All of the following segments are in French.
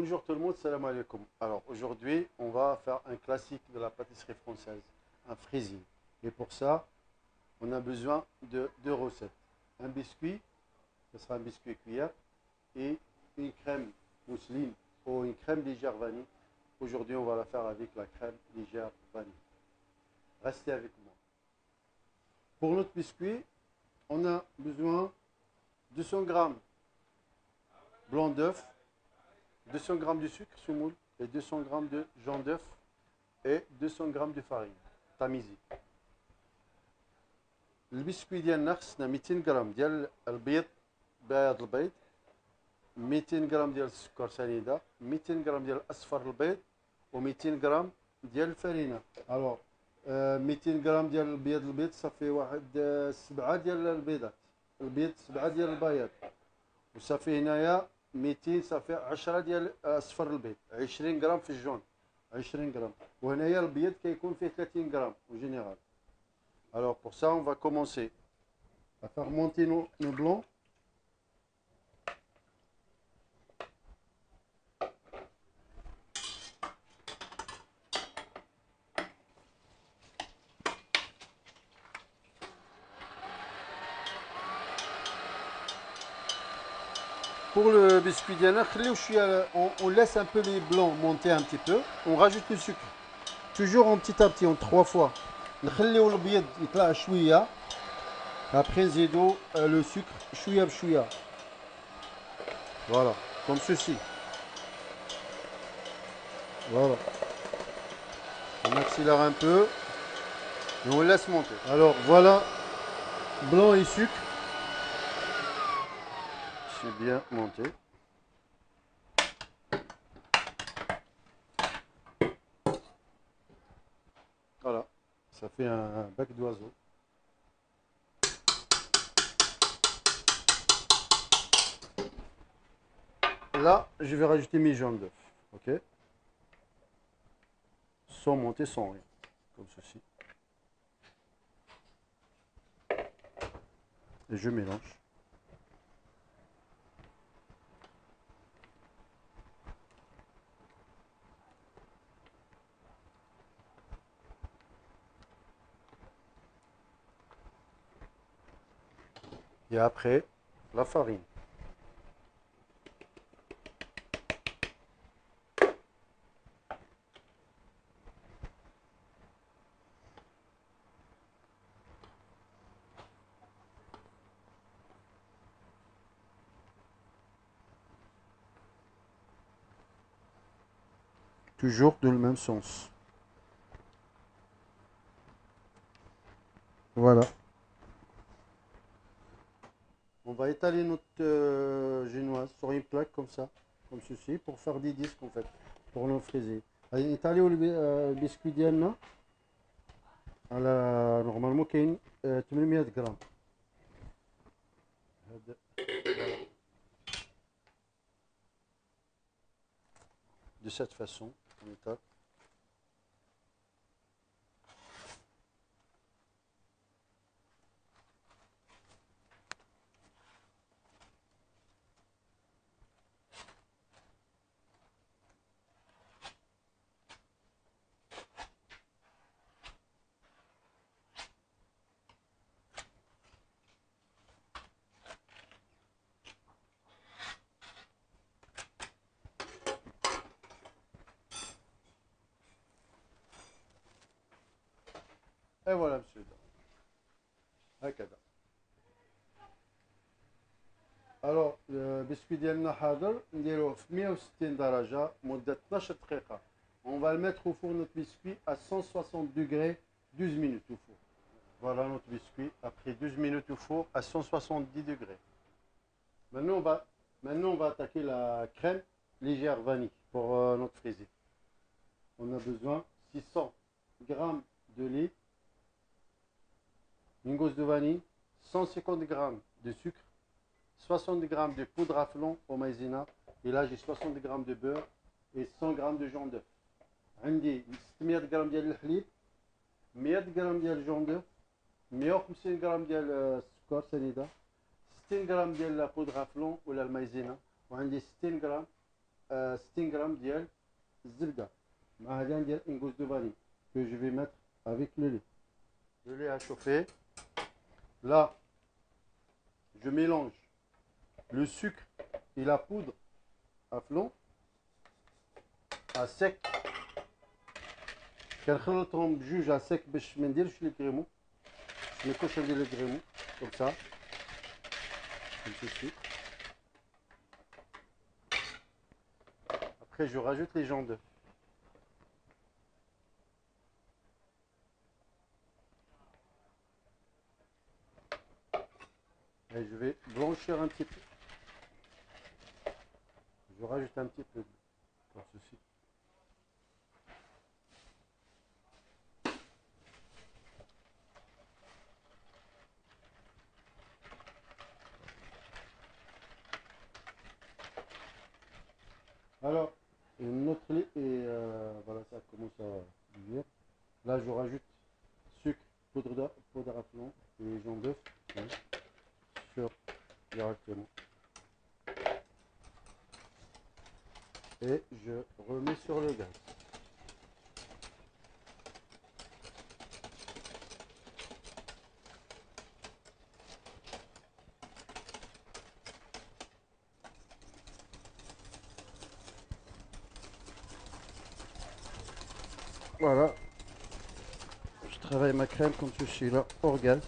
Bonjour tout le monde, salam alaikum. Alors aujourd'hui, on va faire un classique de la pâtisserie française, un freezy. Et pour ça, on a besoin de deux recettes. Un biscuit, ce sera un biscuit cuillère, et une crème mousseline ou une crème légère vanille. Aujourd'hui, on va la faire avec la crème légère vanille. Restez avec moi. Pour notre biscuit, on a besoin de 200 g blanc d'œuf, 200 g de sucre semoule et 200 g de jaune d'œuf et 200 g de farine تamizi. البسكويت ديالنا خصنا 200 غرام ديال البيض بياض البيض، 200 غرام ديال السكر سنيده، 200 غرام ديال اصفر البيض و200 غرام ديال الفرينه. الوغ 200 غرام ديال البيض البيض صافي واحد 7 ديال البيضات، البيض 7 ديال البياض، وصافي هنايا 200 صافي 10 ديال اصفر البيض، 20 غرام في الجون، 20 غرام، وهنايا البيض كيكون فيه 30 غرام en général. Alors pour ça, on va commencer à faire monter nos blancs. Pour le biscuit diana, on laisse un peu les blancs monter un petit peu. On rajoute le sucre. Toujours en petit à petit, en 3 fois. نخليو البيض يطلع شويه. Après نزيدو le sucre شويه بشويه. Voilà, comme ceci. Voilà. On accélère un peu et on laisse monter. Alors voilà, blanc et sucre. C'est bien monté. Voilà, ça fait un bec d'oiseau. Là, je vais rajouter mes jaunes d'œuf, ok? Sans monter, sans rien, comme ceci. Et je mélange. Et après, la farine. Toujours dans le même sens. Voilà. On va étaler notre génoise sur une plaque comme ça, comme ceci, pour faire des disques en fait, pour nos friser. étaler le biscuit ديالنا على normalement كاين 800 غرام. De cette façon, on étale. Et voilà monsieur. هكذا. Alors البسكوي ديالنا حاضر، نديروه في 160 درجة مدة 12 دقيقة. On va le mettre au four notre biscuit à 160 degrés 12 minutes au four. Voilà notre biscuit après 12 minutes au four à 170 degrés. Maintenant on va attaquer la crème légère vanille pour notre frisée. On a besoin 600 g de lait, une gousse de vanille, 150 g de sucre, 60 g de poudre à flocons au maïzena, et là j'ai 60 g de beurre et 100 g de jaune d'œuf. عندي 600 g ديال الحليب، 100 g ديال الجون d'œuf، 150 g ديال السكر سنيده، 60 g ديال لا بودر à flocons ولا المايزينا، وعندي 60 g 60 grammes ديال الزبده مع هذا ندير une gousse de vanille que je vais mettre avec le lait. Le lait a chauffé. Là, je mélange le sucre et la poudre à flot à sec. كنخلطهم بجوج à sec باش ما نديرش لي كريمو. ما يكونش ندير لي كريمو comme ça. Comme ceci. Après, je rajoute les jaunes d'œufs. Et je vais blanchir un petit peu. Je rajoute un petit peu comme ceci. Alors, notre lait et voilà, ça commence à bouillir. Là, je rajoute sucre, poudre à flot et jaune d'œuf sur directement. Et je remets sur le gaz. Voilà, je travaille ma crème comme ceci là, au gaz.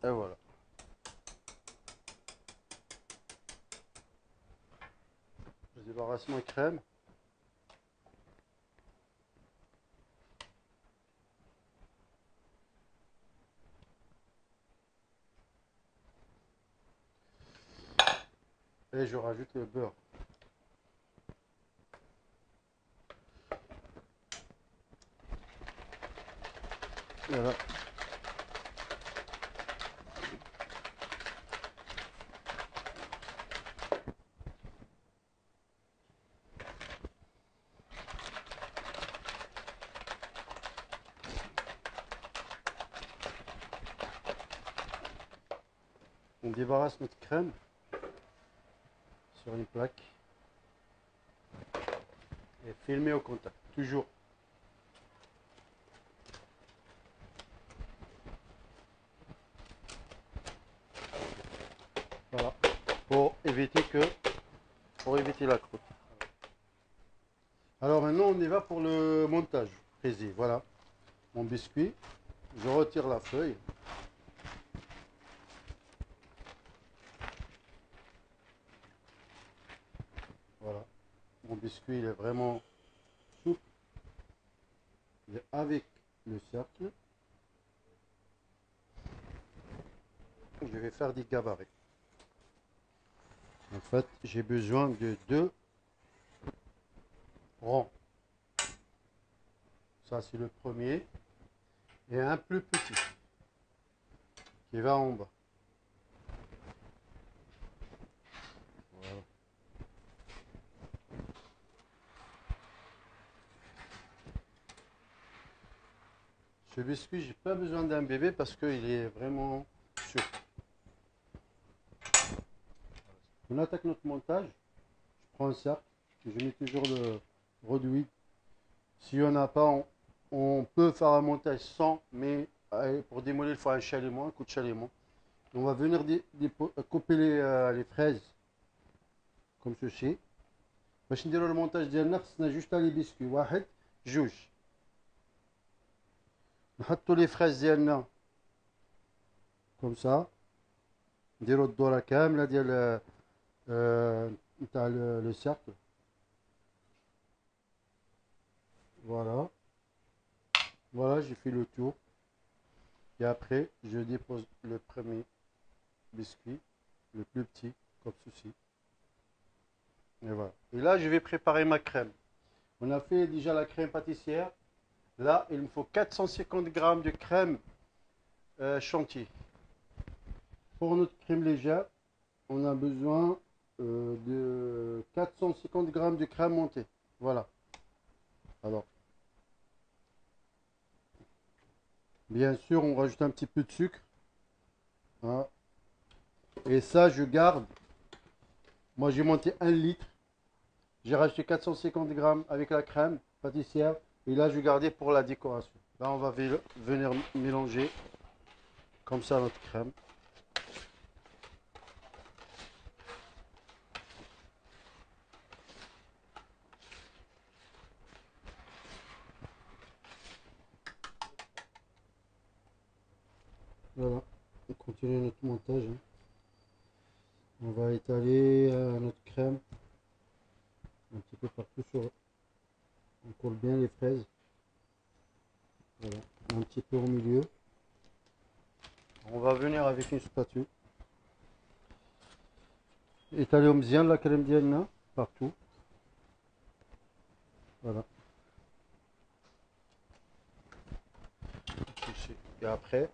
Et voilà. Je débarrasse ma crème. Et je rajoute le beurre. Voilà. On débarrasse notre crème sur une plaque et filmer au contact, toujours. Voilà, pour éviter la croûte. Alors maintenant on y va pour le montage précis. Voilà mon biscuit, je retire la feuille. Voilà, mon biscuit il est vraiment souple. Il est avec le cercle. Je vais faire des gabarits. En fait, j'ai besoin de 2 ronds. Ça, c'est le premier. Et un plus petit qui va en bas. Voilà. Ce biscuit, j'ai pas besoin d'un bébé parce qu'il est vraiment souple. On attaque notre montage. Je prends un cercle. Je mets toujours le reduit. Si on n'a pas, on peut faire un montage sans, mais pour démolir, il faut un chalumeau, un coup de chalumeau. On va venir couper les fraises comme ceci. باش نديرو المونتاج ديالنا خصنا جوج تاع لي بيسكوي، واحد جوج. نحطو لي فريز ديالنا كوم سا، نديرو الدوره كامله ديال نتاع لو سيركل. Voilà. Voilà, j'ai fait le tour. Et après, je dépose le premier biscuit, le plus petit, comme ceci. Et voilà. Et là, je vais préparer ma crème. On a fait déjà la crème pâtissière. Là, il me faut 450 grammes de crème chantilly. Pour notre crème légère, on a besoin de 450 grammes de crème montée. Voilà. Alors, Bien sûr, on rajoute un petit peu de sucre. Hein. Et ça, je garde. Moi, j'ai monté 1 litre. J'ai rajouté 450 grammes avec la crème pâtissière. Et là, je vais garder pour la décoration. Là, on va venir mélanger comme ça notre crème. Voilà, on continue notre montage. Hein. On va étaler notre crème un petit peu partout sur. On colle bien les fraises. Voilà, un petit peu au milieu. On va venir avec une spatule. Étaler au bien la crème d'Iana partout. Voilà. Et après,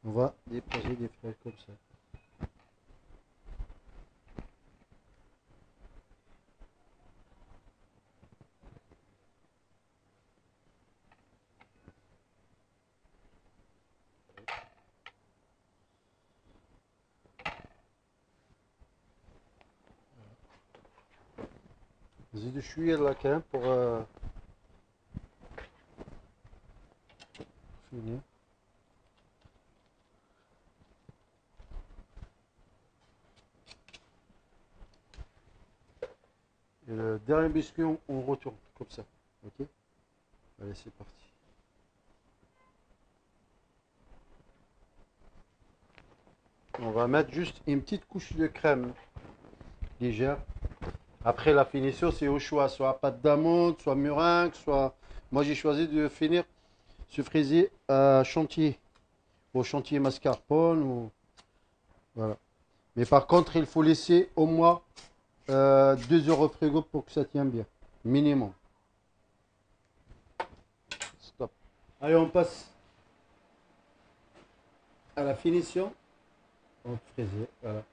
on va déposer des fraises comme ça. زيدوا شوية de la crème pour finir. Et le dernier biscuit, on retourne comme ça. Ok. Allez, c'est parti. On va mettre juste une petite couche de crème légère. Après, la finition, c'est au choix. Soit pâte d'amande, soit meringue, soit... Moi, j'ai choisi de finir ce fraisier à chantilly. Au chantilly mascarpone. Ou... Voilà. Mais par contre, il faut laisser au moins 2 heures au frigo pour que ça tienne bien. Minimum. Stop. Allez, on passe à la finition. On fraisier. Voilà.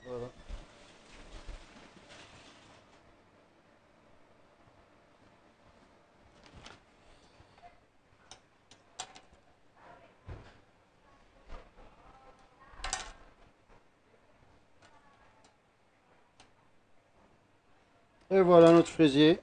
Voilà. Et voilà notre fraisier.